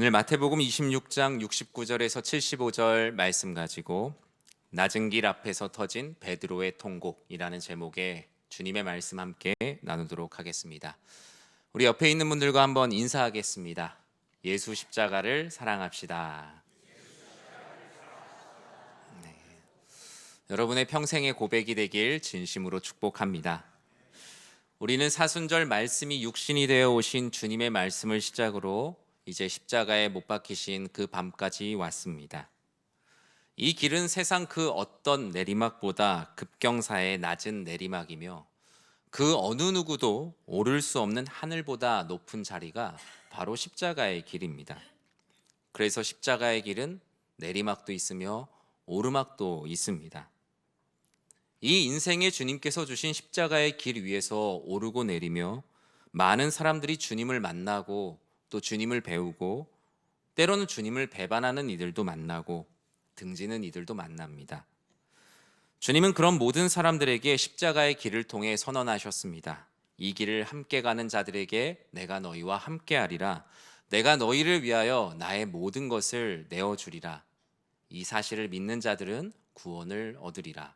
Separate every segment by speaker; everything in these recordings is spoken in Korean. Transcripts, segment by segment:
Speaker 1: 오늘 마태복음 26장 69절에서 75절 말씀 가지고 낮은 길 앞에서 터진 베드로의 통곡이라는 제목의 주님의 말씀 함께 나누도록 하겠습니다. 우리 옆에 있는 분들과 한번 인사하겠습니다. 예수 십자가를 사랑합시다. 네. 여러분의 평생의 고백이 되길 진심으로 축복합니다. 우리는 사순절 말씀이 육신이 되어 오신 주님의 말씀을 시작으로 이제 십자가에 못 박히신 그 밤까지 왔습니다. 이 길은 세상 그 어떤 내리막보다 급경사의 낮은 내리막이며 그 어느 누구도 오를 수 없는 하늘보다 높은 자리가 바로 십자가의 길입니다. 그래서 십자가의 길은 내리막도 있으며 오르막도 있습니다. 이 인생에 주님께서 주신 십자가의 길 위에서 오르고 내리며 많은 사람들이 주님을 만나고 또 주님을 배우고 때로는 주님을 배반하는 이들도 만나고 등지는 이들도 만납니다. 주님은 그런 모든 사람들에게 십자가의 길을 통해 선언하셨습니다. 이 길을 함께 가는 자들에게 내가 너희와 함께하리라. 내가 너희를 위하여 나의 모든 것을 내어주리라. 이 사실을 믿는 자들은 구원을 얻으리라.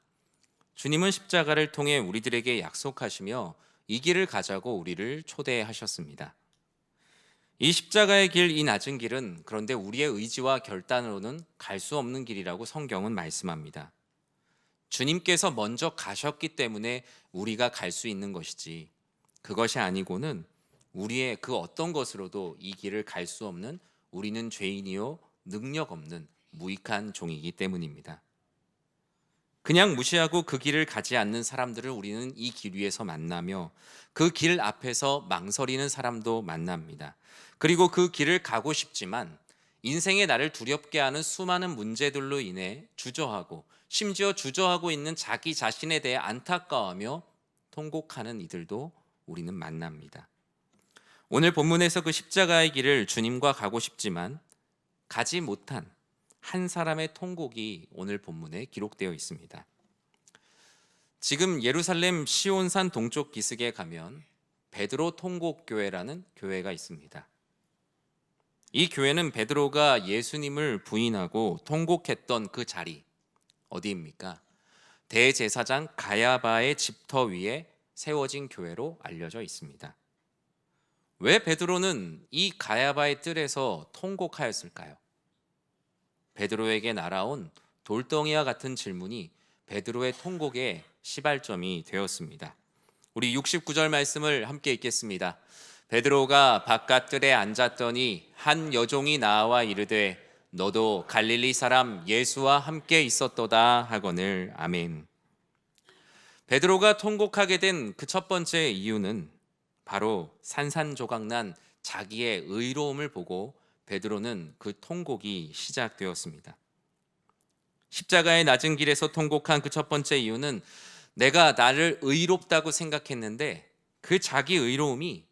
Speaker 1: 주님은 십자가를 통해 우리들에게 약속하시며 이 길을 가자고 우리를 초대하셨습니다. 이 십자가의 길, 이 낮은 길은 그런데 우리의 의지와 결단으로는 갈 수 없는 길이라고 성경은 말씀합니다. 주님께서 먼저 가셨기 때문에 우리가 갈 수 있는 것이지, 그것이 아니고는 우리의 그 어떤 것으로도 이 길을 갈 수 없는, 우리는 죄인이요 능력 없는 무익한 종이기 때문입니다. 그냥 무시하고 그 길을 가지 않는 사람들을 우리는 이 길 위에서 만나며 그 길 앞에서 망설이는 사람도 만납니다. 그리고 그 길을 가고 싶지만 인생의 나를 두렵게 하는 수많은 문제들로 인해 주저하고, 심지어 주저하고 있는 자기 자신에 대해 안타까워하며 통곡하는 이들도 우리는 만납니다. 오늘 본문에서 그 십자가의 길을 주님과 가고 싶지만 가지 못한 한 사람의 통곡이 오늘 본문에 기록되어 있습니다. 지금 예루살렘 시온산 동쪽 기슭에 가면 베드로 통곡교회라는 교회가 있습니다. 이 교회는 베드로가 예수님을 부인하고 통곡했던 그 자리, 어디입니까? 대제사장 가야바의 집터 위에 세워진 교회로 알려져 있습니다. 왜 베드로는 이 가야바의 뜰에서 통곡하였을까요? 베드로에게 날아온 돌덩이와 같은 질문이 베드로의 통곡의 시발점이 되었습니다. 우리 69절 말씀을 함께 읽겠습니다. 베드로가 바깥 뜰에 앉았더니 한 여종이 나와 이르되 너도 갈릴리 사람 예수와 함께 있었도다 하거늘. 아멘. 베드로가 통곡하게 된 그 첫 번째 이유는 바로 산산조각난 자기의 의로움을 보고 베드로는 그 통곡이 시작되었습니다. 십자가의 낮은 길에서 통곡한 그 첫 번째 이유는 내가 나를 의롭다고 생각했는데 그 자기 의로움이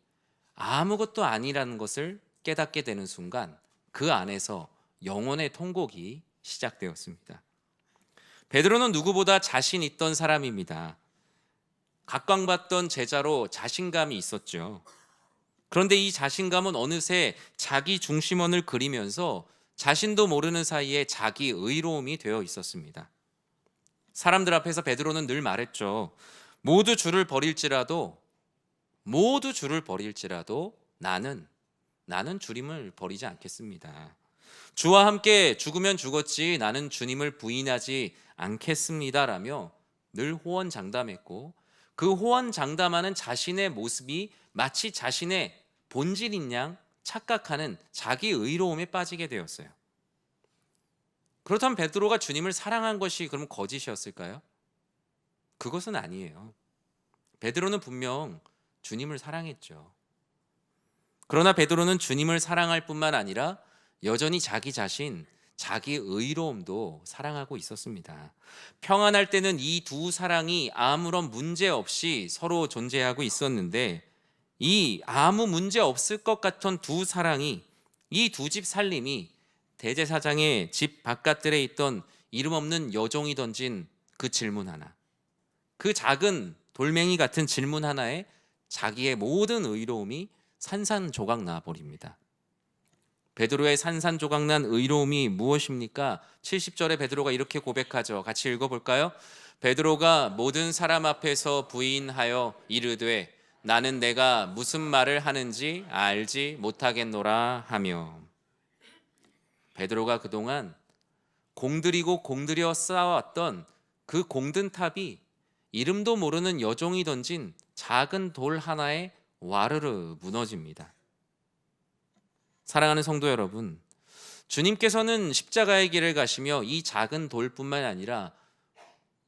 Speaker 1: 아무것도 아니라는 것을 깨닫게 되는 순간 그 안에서 영혼의 통곡이 시작되었습니다. 베드로는 누구보다 자신 있던 사람입니다. 각광받던 제자로 자신감이 있었죠. 그런데 이 자신감은 어느새 자기 중심원을 그리면서 자신도 모르는 사이에 자기 의로움이 되어 있었습니다. 사람들 앞에서 베드로는 늘 말했죠. 모두 주를 버릴지라도 나는 주님을 버리지 않겠습니다. 주와 함께 죽으면 죽었지 나는 주님을 부인하지 않겠습니다라며 늘 호언장담했고, 그 호언장담하는 자신의 모습이 마치 자신의 본질인 양 착각하는 자기 의로움에 빠지게 되었어요. 그렇다면 베드로가 주님을 사랑한 것이 그럼 거짓이었을까요? 그것은 아니에요. 베드로는 분명 주님을 사랑했죠. 그러나 베드로는 주님을 사랑할 뿐만 아니라 여전히 자기 자신, 자기 의로움도 사랑하고 있었습니다. 평안할 때는 이 두 사랑이 아무런 문제 없이 서로 존재하고 있었는데, 이 아무 문제 없을 것 같은 두 사랑이, 이 두 집 살림이 대제사장의 집 바깥들에 있던 이름 없는 여종이 던진 그 질문 하나, 그 작은 돌멩이 같은 질문 하나에 자기의 모든 의로움이 산산조각 나버립니다. 베드로의 산산조각난 의로움이 무엇입니까? 70절에 베드로가 이렇게 고백하죠. 같이 읽어볼까요? 베드로가 모든 사람 앞에서 부인하여 이르되 나는 내가 무슨 말을 하는지 알지 못하겠노라 하며. 베드로가 그동안 공들이고 공들여 쌓아왔던 그 공든 탑이 이름도 모르는 여종이 던진 작은 돌 하나에 와르르 무너집니다. 사랑하는 성도 여러분, 주님께서는 십자가의 길을 가시며 이 작은 돌뿐만 아니라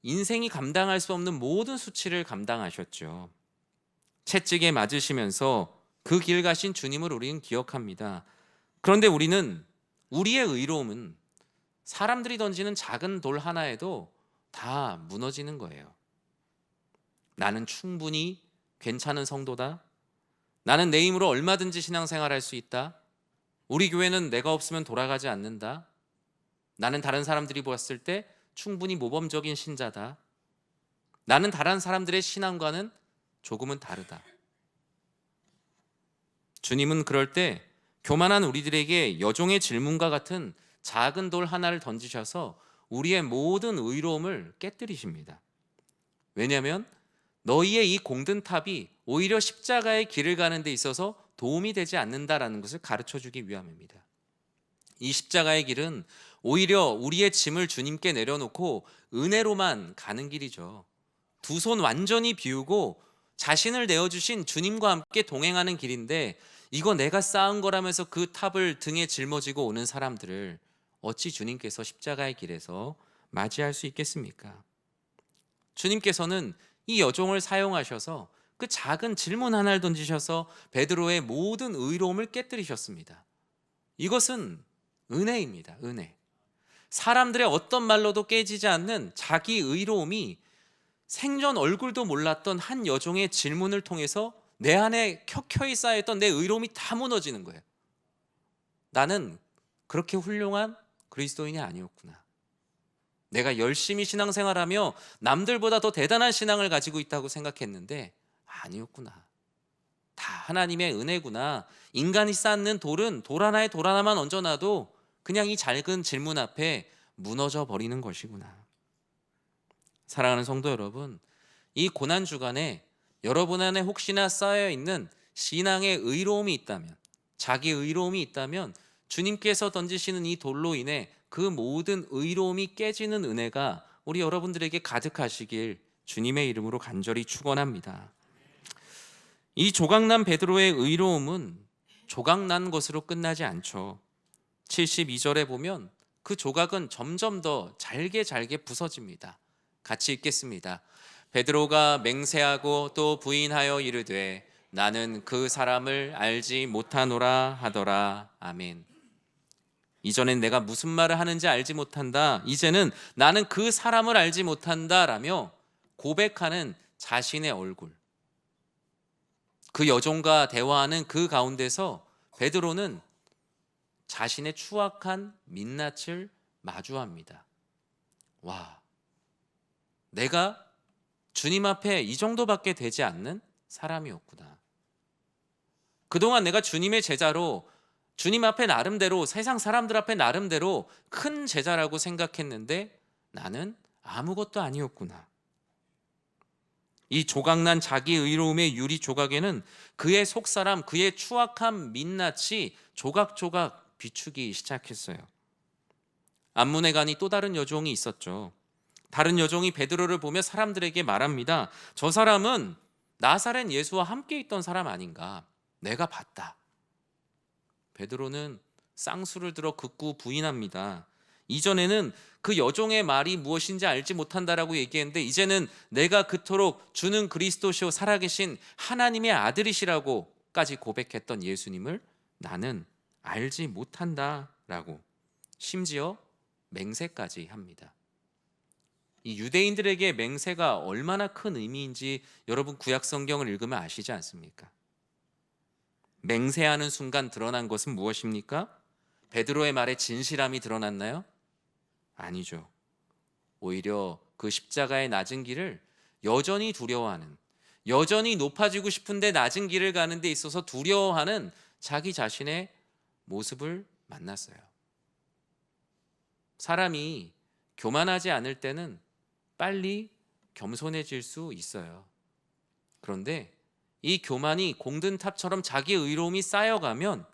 Speaker 1: 인생이 감당할 수 없는 모든 수치를 감당하셨죠. 채찍에 맞으시면서 그 길 가신 주님을 우리는 기억합니다. 그런데 우리는 우리의 의로움은 사람들이 던지는 작은 돌 하나에도 다 무너지는 거예요. 나는 충분히 괜찮은 성도다. 나는 내 힘으로 얼마든지 신앙생활할 수 있다. 우리 교회는 내가 없으면 돌아가지 않는다. 나는 다른 사람들이 보았을 때 충분히 모범적인 신자다. 나는 다른 사람들의 신앙과는 조금은 다르다. 주님은 그럴 때 교만한 우리들에게 여종의 질문과 같은 작은 돌 하나를 던지셔서 우리의 모든 의로움을 깨뜨리십니다. 왜냐하면 너희의 이 공든 탑이 오히려 십자가의 길을 가는 데 있어서 도움이 되지 않는다라는 것을 가르쳐주기 위함입니다. 이 십자가의 길은 오히려 우리의 짐을 주님께 내려놓고 은혜로만 가는 길이죠. 두 손 완전히 비우고 자신을 내어주신 주님과 함께 동행하는 길인데, 이거 내가 쌓은 거라면서 그 탑을 등에 짊어지고 오는 사람들을 어찌 주님께서 십자가의 길에서 맞이할 수 있겠습니까? 주님께서는 이 여종을 사용하셔서 그 작은 질문 하나를 던지셔서 베드로의 모든 의로움을 깨뜨리셨습니다. 이것은 은혜입니다. 은혜. 사람들의 어떤 말로도 깨지지 않는 자기 의로움이 생전 얼굴도 몰랐던 한 여종의 질문을 통해서 내 안에 켜켜이 쌓여있던 내 의로움이 다 무너지는 거예요. 나는 그렇게 훌륭한 그리스도인이 아니었구나. 내가 열심히 신앙생활하며 남들보다 더 대단한 신앙을 가지고 있다고 생각했는데 아니었구나. 다 하나님의 은혜구나. 인간이 쌓는 돌은 돌 하나만 얹어놔도 그냥 이 작은 질문 앞에 무너져 버리는 것이구나. 사랑하는 성도 여러분, 이 고난 주간에 여러분 안에 혹시나 쌓여있는 신앙의 의로움이 있다면, 자기 의로움이 있다면 주님께서 던지시는 이 돌로 인해 그 모든 의로움이 깨지는 은혜가 우리 여러분들에게 가득하시길 주님의 이름으로 간절히 축원합니다. 이 조각난 베드로의 의로움은 조각난 것으로 끝나지 않죠. 72절에 보면 그 조각은 점점 더 잘게 부서집니다. 같이 읽겠습니다. 베드로가 맹세하고 또 부인하여 이르되 나는 그 사람을 알지 못하노라 하더라. 아멘. 이전엔 내가 무슨 말을 하는지 알지 못한다. 이제는 나는 그 사람을 알지 못한다 라며 고백하는 자신의 얼굴. 그 여종과 대화하는 그 가운데서 베드로는 자신의 추악한 민낯을 마주합니다. 와, 내가 주님 앞에 이 정도밖에 되지 않는 사람이었구나. 그동안 내가 주님의 제자로 주님 앞에 나름대로, 세상 사람들 앞에 나름대로 큰 제자라고 생각했는데 나는 아무것도 아니었구나. 이 조각난 자기 의로움의 유리 조각에는 그의 속사람, 그의 추악한 민낯이 조각조각 비추기 시작했어요. 안문에 가니 또 다른 여종이 있었죠. 다른 여종이 베드로를 보며 사람들에게 말합니다. 저 사람은 나사렛 예수와 함께 있던 사람 아닌가? 내가 봤다. 베드로는 쌍수를 들어 극구 부인합니다. 이전에는 그 여종의 말이 무엇인지 알지 못한다라고 얘기했는데 이제는 내가 그토록 주는 그리스도시요 살아계신 하나님의 아들이시라고까지 고백했던 예수님을 나는 알지 못한다라고 심지어 맹세까지 합니다. 이 유대인들에게 맹세가 얼마나 큰 의미인지 여러분 구약 성경을 읽으면 아시지 않습니까? 맹세하는 순간 드러난 것은 무엇입니까? 베드로의 말에 진실함이 드러났나요? 아니죠. 오히려 그 십자가의 낮은 길을 여전히 두려워하는, 여전히 높아지고 싶은데 낮은 길을 가는 데 있어서 두려워하는 자기 자신의 모습을 만났어요. 사람이 교만하지 않을 때는 빨리 겸손해질 수 있어요. 그런데 이 교만이 공든 탑처럼 자기 의로움이 쌓여가면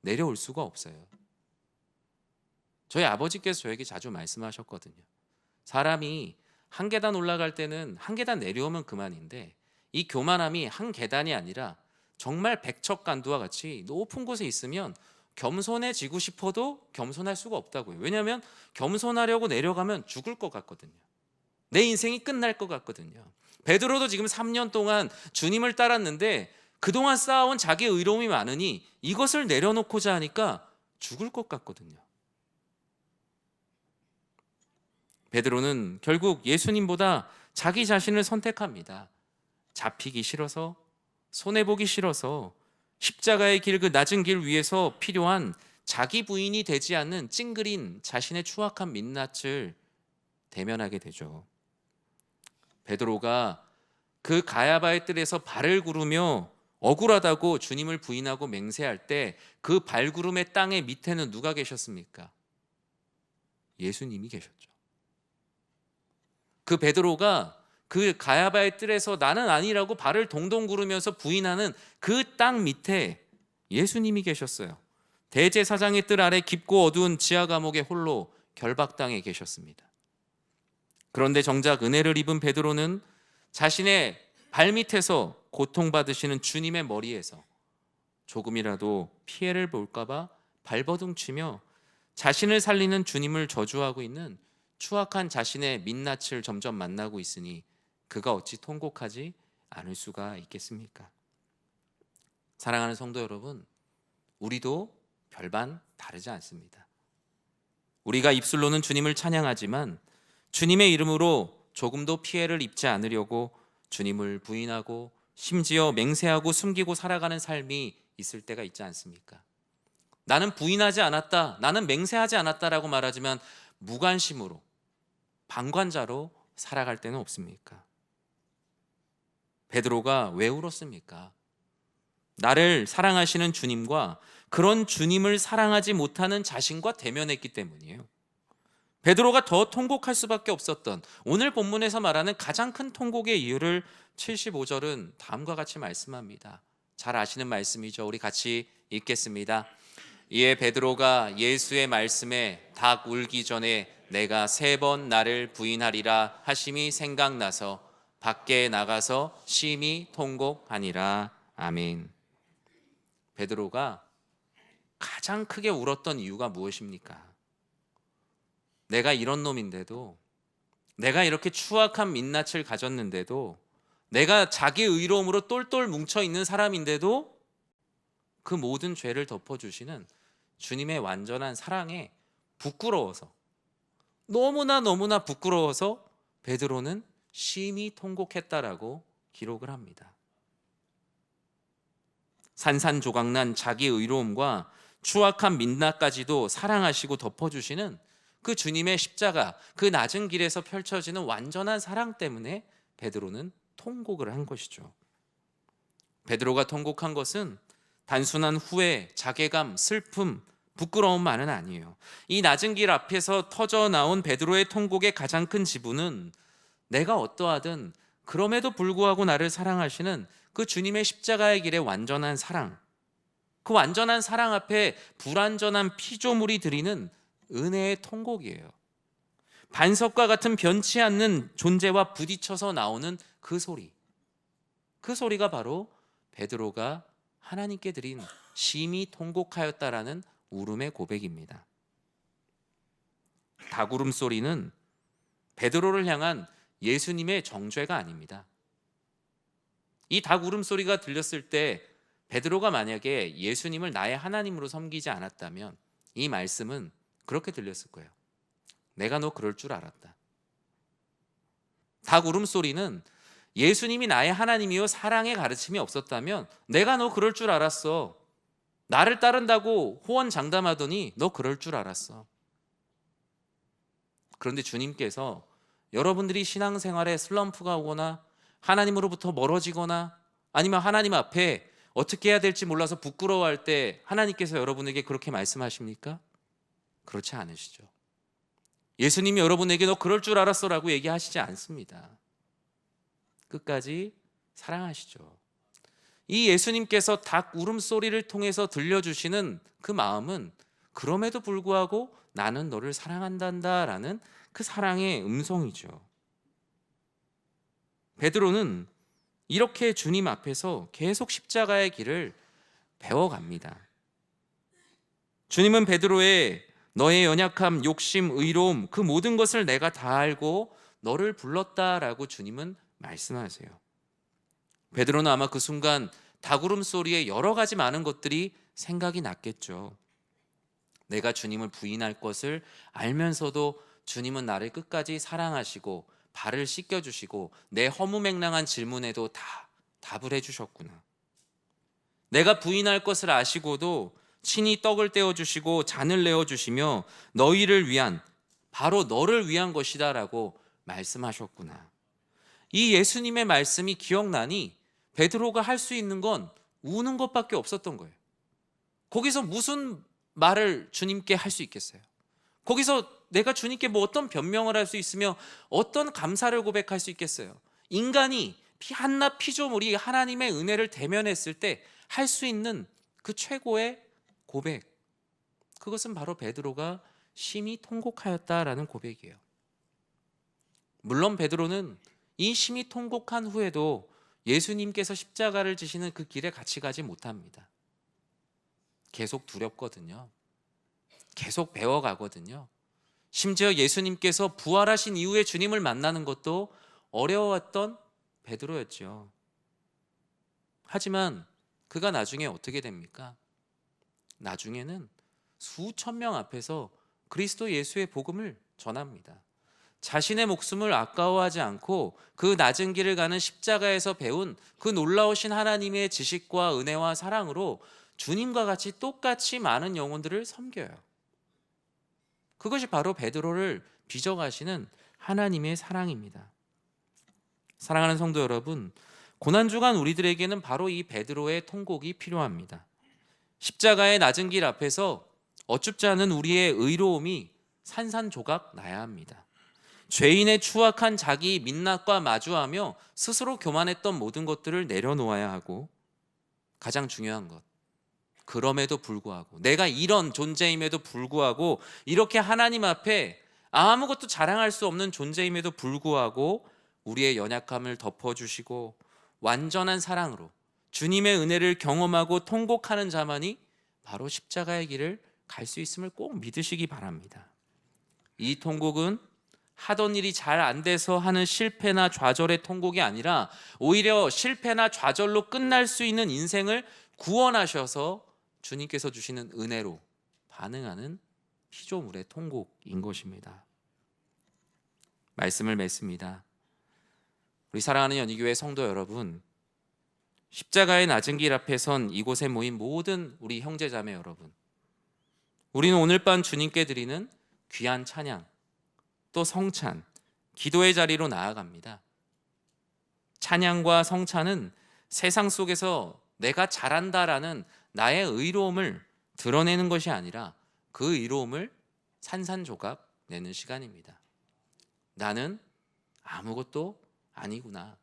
Speaker 1: 내려올 수가 없어요. 저희 아버지께서 저에게 자주 말씀하셨거든요. 사람이 한 계단 올라갈 때는 한 계단 내려오면 그만인데 이 교만함이 한 계단이 아니라 정말 백척간두와 같이 높은 곳에 있으면 겸손해지고 싶어도 겸손할 수가 없다고요. 왜냐하면 겸손하려고 내려가면 죽을 것 같거든요. 내 인생이 끝날 것 같거든요. 베드로도 지금 3년 동안 주님을 따랐는데 그동안 쌓아온 자기 의로움이 많으니 이것을 내려놓고자 하니까 죽을 것 같거든요. 베드로는 결국 예수님보다 자기 자신을 선택합니다. 잡히기 싫어서, 손해보기 싫어서 십자가의 길, 그 낮은 길 위에서 필요한 자기 부인이 되지 않는 찡그린 자신의 추악한 민낯을 대면하게 되죠. 베드로가 그 가야바의 뜰에서 발을 구르며 억울하다고 주님을 부인하고 맹세할 때 그 발구름의 땅의 밑에는 누가 계셨습니까? 예수님이 계셨죠. 그 베드로가 그 가야바의 뜰에서 나는 아니라고 발을 동동 구르면서 부인하는 그 땅 밑에 예수님이 계셨어요. 대제사장의 뜰 아래 깊고 어두운 지하 감옥에 홀로 결박당해 계셨습니다. 그런데 정작 은혜를 입은 베드로는 자신의 발밑에서 고통받으시는 주님의 머리에서 조금이라도 피해를 볼까봐 발버둥치며 자신을 살리는 주님을 저주하고 있는 추악한 자신의 민낯을 점점 만나고 있으니 그가 어찌 통곡하지 않을 수가 있겠습니까? 사랑하는 성도 여러분, 우리도 별반 다르지 않습니다. 우리가 입술로는 주님을 찬양하지만 주님의 이름으로 조금도 피해를 입지 않으려고 주님을 부인하고 심지어 맹세하고 숨기고 살아가는 삶이 있을 때가 있지 않습니까? 나는 부인하지 않았다, 나는 맹세하지 않았다라고 말하지만 무관심으로 방관자로 살아갈 때는 없습니까? 베드로가 왜 울었습니까? 나를 사랑하시는 주님과 그런 주님을 사랑하지 못하는 자신과 대면했기 때문이에요. 베드로가 더 통곡할 수밖에 없었던 오늘 본문에서 말하는 가장 큰 통곡의 이유를 75절은 다음과 같이 말씀합니다. 잘 아시는 말씀이죠. 우리 같이 읽겠습니다. 이에 베드로가 예수의 말씀에 닭 울기 전에 내가 3번 나를 부인하리라 하심이 생각나서 밖에 나가서 심히 통곡하니라. 아멘. 베드로가 가장 크게 울었던 이유가 무엇입니까? 내가 이런 놈인데도, 내가 이렇게 추악한 민낯을 가졌는데도, 내가 자기 의로움으로 똘똘 뭉쳐있는 사람인데도 그 모든 죄를 덮어주시는 주님의 완전한 사랑에 부끄러워서, 너무나 부끄러워서 베드로는 심히 통곡했다라고 기록을 합니다. 산산조각난 자기 의로움과 추악한 민낯까지도 사랑하시고 덮어주시는 그 주님의 십자가, 그 낮은 길에서 펼쳐지는 완전한 사랑 때문에 베드로는 통곡을 한 것이죠. 베드로가 통곡한 것은 단순한 후회, 자괴감, 슬픔, 부끄러움만은 아니에요. 이 낮은 길 앞에서 터져 나온 베드로의 통곡의 가장 큰 지분은 내가 어떠하든 그럼에도 불구하고 나를 사랑하시는 그 주님의 십자가의 길의 완전한 사랑, 그 완전한 사랑 앞에 불완전한 피조물이 드리는 은혜의 통곡이에요. 반석과 같은 변치 않는 존재와 부딪혀서 나오는 그 소리, 그 소리가 바로 베드로가 하나님께 드린 심히 통곡하였다라는 울음의 고백입니다. 닭울음 소리는 베드로를 향한 예수님의 정죄가 아닙니다. 이 닭울음 소리가 들렸을 때 베드로가 만약에 예수님을 나의 하나님으로 섬기지 않았다면 이 말씀은 그렇게 들렸을 거예요. 내가 너 그럴 줄 알았다. 닭 울음소리는 예수님이 나의 하나님이요 사랑의 가르침이 없었다면 내가 너 그럴 줄 알았어. 나를 따른다고 호언장담하더니 너 그럴 줄 알았어. 그런데 주님께서 여러분들이 신앙생활에 슬럼프가 오거나 하나님으로부터 멀어지거나 아니면 하나님 앞에 어떻게 해야 될지 몰라서 부끄러워할 때 하나님께서 여러분에게 그렇게 말씀하십니까? 그렇지 않으시죠. 예수님이 여러분에게 너 그럴 줄 알았어라고 얘기하시지 않습니다. 끝까지 사랑하시죠. 이 예수님께서 닭 울음소리를 통해서 들려주시는 그 마음은 그럼에도 불구하고 나는 너를 사랑한단다라는 그 사랑의 음성이죠. 베드로는 이렇게 주님 앞에서 계속 십자가의 길을 배워갑니다. 주님은 베드로의 너의 연약함, 욕심, 의로움 그 모든 것을 내가 다 알고 너를 불렀다라고 주님은 말씀하세요. 베드로는 아마 그 순간 닭울음 소리에 여러 가지 많은 것들이 생각이 났겠죠. 내가 주님을 부인할 것을 알면서도 주님은 나를 끝까지 사랑하시고 발을 씻겨주시고 내 허무맹랑한 질문에도 다 답을 해주셨구나. 내가 부인할 것을 아시고도 친히 떡을 떼어주시고 잔을 내어주시며 너희를 위한, 바로 너를 위한 것이다 라고 말씀하셨구나. 이 예수님의 말씀이 기억나니 베드로가 할 수 있는 건 우는 것밖에 없었던 거예요. 거기서 무슨 말을 주님께 할 수 있겠어요? 거기서 내가 주님께 뭐 어떤 변명을 할 수 있으며 어떤 감사를 고백할 수 있겠어요? 인간이 한낱 피조물이 하나님의 은혜를 대면했을 때 할 수 있는 그 최고의 고백, 그것은 바로 베드로가 심히 통곡하였다라는 고백이에요. 물론 베드로는 이 심히 통곡한 후에도 예수님께서 십자가를 지시는 그 길에 같이 가지 못합니다. 계속 두렵거든요. 계속 배워가거든요. 심지어 예수님께서 부활하신 이후에 주님을 만나는 것도 어려웠던 베드로였죠. 하지만 그가 나중에 어떻게 됩니까? 나중에는 수천 명 앞에서 그리스도 예수의 복음을 전합니다. 자신의 목숨을 아까워하지 않고 그 낮은 길을 가는 십자가에서 배운 그 놀라우신 하나님의 지식과 은혜와 사랑으로 주님과 같이 똑같이 많은 영혼들을 섬겨요. 그것이 바로 베드로를 빚어가시는 하나님의 사랑입니다. 사랑하는 성도 여러분, 고난주간 우리들에게는 바로 이 베드로의 통곡이 필요합니다. 십자가의 낮은 길 앞에서 어쭙지 않은 우리의 의로움이 산산조각 나야 합니다. 죄인의 추악한 자기 민낯과 마주하며 스스로 교만했던 모든 것들을 내려놓아야 하고, 가장 중요한 것, 그럼에도 불구하고, 내가 이런 존재임에도 불구하고, 이렇게 하나님 앞에 아무것도 자랑할 수 없는 존재임에도 불구하고 우리의 연약함을 덮어주시고 완전한 사랑으로 주님의 은혜를 경험하고 통곡하는 자만이 바로 십자가의 길을 갈 수 있음을 꼭 믿으시기 바랍니다. 이 통곡은 하던 일이 잘 안 돼서 하는 실패나 좌절의 통곡이 아니라 오히려 실패나 좌절로 끝날 수 있는 인생을 구원하셔서 주님께서 주시는 은혜로 반응하는 피조물의 통곡인 것입니다. 말씀을 맺습니다. 우리 사랑하는 연희교회 성도 여러분, 십자가의 낮은 길 앞에 선 이곳에 모인 모든 우리 형제자매 여러분, 우리는 오늘 밤 주님께 드리는 귀한 찬양, 또 성찬, 기도의 자리로 나아갑니다. 찬양과 성찬은 세상 속에서 내가 잘한다라는 나의 의로움을 드러내는 것이 아니라 그 의로움을 산산조각 내는 시간입니다. 나는 아무것도 아니구나.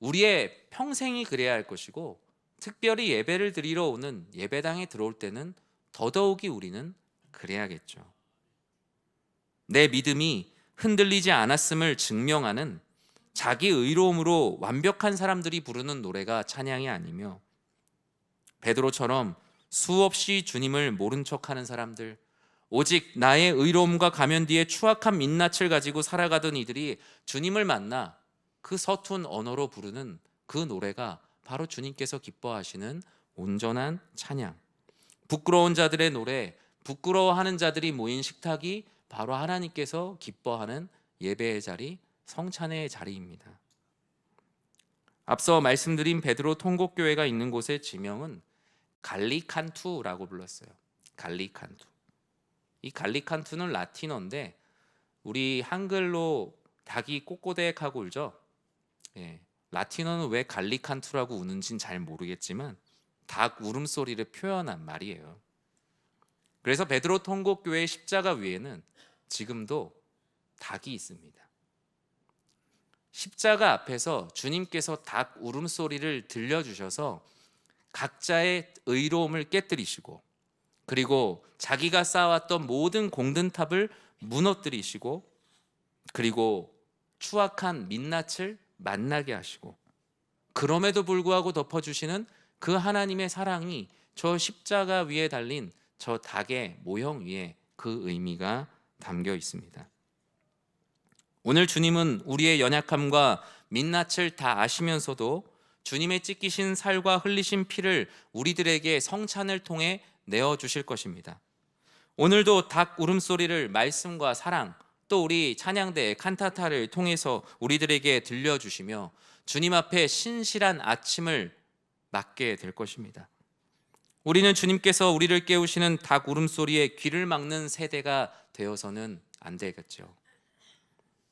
Speaker 1: 우리의 평생이 그래야 할 것이고, 특별히 예배를 드리러 오는 예배당에 들어올 때는 더더욱이 우리는 그래야겠죠. 내 믿음이 흔들리지 않았음을 증명하는 자기 의로움으로 완벽한 사람들이 부르는 노래가 찬양이 아니며, 베드로처럼 수없이 주님을 모른 척하는 사람들, 오직 나의 의로움과 가면 뒤에 추악한 민낯을 가지고 살아가던 이들이 주님을 만나 그 서툰 언어로 부르는 그 노래가 바로 주님께서 기뻐하시는 온전한 찬양. 부끄러운 자들의 노래, 부끄러워하는 자들이 모인 식탁이 바로 하나님께서 기뻐하는 예배의 자리, 성찬의 자리입니다. 앞서 말씀드린 베드로 통곡교회가 있는 곳의 지명은 갈리칸투라고 불렀어요. 갈리칸투. 이 갈리칸투는 라틴어인데 우리 한글로 닭이 꼬꼬댁하고 울죠. 예, 라틴어는 왜 갈리칸투라고 우는진 잘 모르겠지만 닭 울음소리를 표현한 말이에요. 그래서 베드로 통곡교회 십자가 위에는 지금도 닭이 있습니다. 십자가 앞에서 주님께서 닭 울음소리를 들려주셔서 각자의 의로움을 깨뜨리시고, 그리고 자기가 쌓아왔던 모든 공든탑을 무너뜨리시고, 그리고 추악한 민낯을 만나게 하시고, 그럼에도 불구하고 덮어주시는 그 하나님의 사랑이 저 십자가 위에 달린 저 닭의 모형 위에 그 의미가 담겨 있습니다. 오늘 주님은 우리의 연약함과 민낯을 다 아시면서도 주님의 찢기신 살과 흘리신 피를 우리들에게 성찬을 통해 내어주실 것입니다. 오늘도 닭 울음소리를 말씀과 사랑, 또 우리 찬양대 칸타타를 통해서 우리들에게 들려주시며 주님 앞에 신실한 아침을 맞게 될 것입니다. 우리는 주님께서 우리를 깨우시는 닭 울음소리에 귀를 막는 세대가 되어서는 안 되겠죠.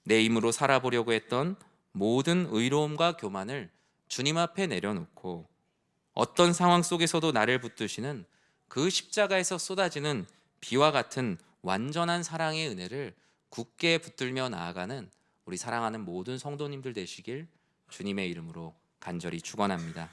Speaker 1: 내 힘으로 살아보려고 했던 모든 의로움과 교만을 주님 앞에 내려놓고 어떤 상황 속에서도 나를 붙드시는 그 십자가에서 쏟아지는 비와 같은 완전한 사랑의 은혜를 굳게 붙들며 나아가는 우리 사랑하는 모든 성도님들 되시길 주님의 이름으로 간절히 축원합니다.